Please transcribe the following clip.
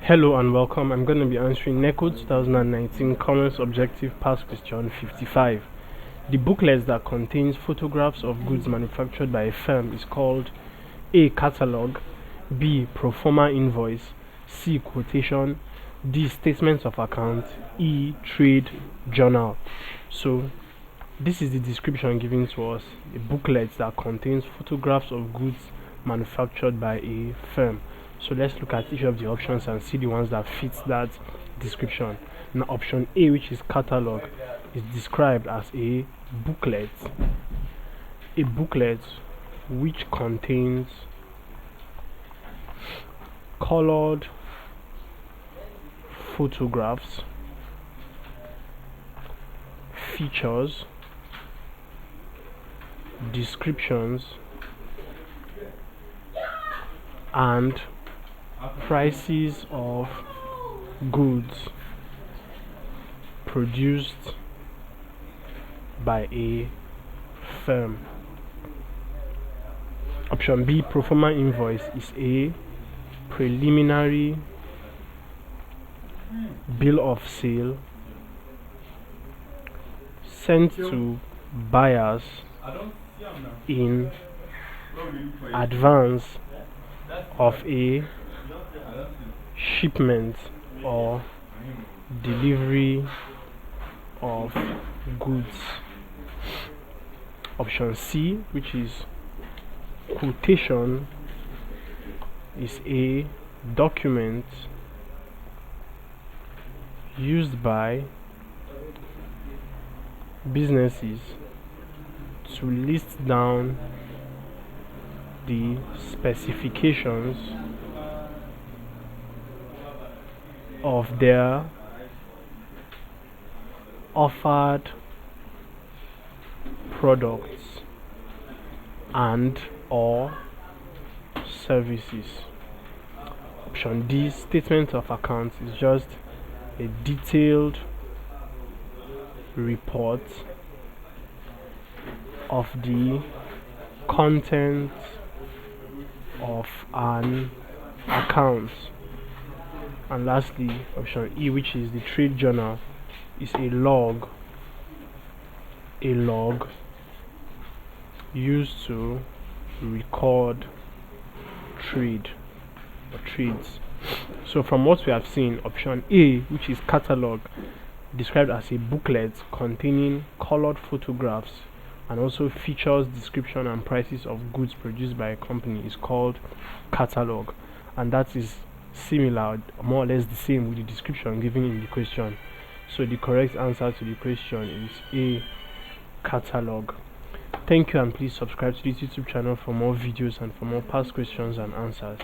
Hello and welcome. I'm going to be answering NECO 2019 Commerce Objective Past Question 55. The booklet that contains photographs of goods manufactured by a firm is called A. Catalogue, B. Pro forma invoice, C. Quotation, D. Statement of account, E. Trade journal. So this is the description given to us. A booklet that contains photographs of goods manufactured by a firm. So let's look at each of the options and see the ones that fit that description. Now option A, which is catalog, is described as a booklet which contains colored photographs, features, descriptions, and prices of goods produced by a firm. Option B, pro forma invoice, is a preliminary bill of sale sent to buyers in advance of a shipment or delivery of goods. Option C, which is quotation, is a document used by businesses to list down the specifications of their offered products and or services. Option D, statement of account, is just a detailed report of the content of an account. And lastly, option E, which is the trade journal, is a log used to record trade or trades. So from what we have seen, option A, which is catalog, described as a booklet containing colored photographs and also features, description, and prices of goods produced by a company, is called catalog, and that is similar, more or less the same with the description given in the question. So the correct answer to the question is A, catalog. Thank you, and please subscribe to this YouTube channel for more videos and for more past questions and answers.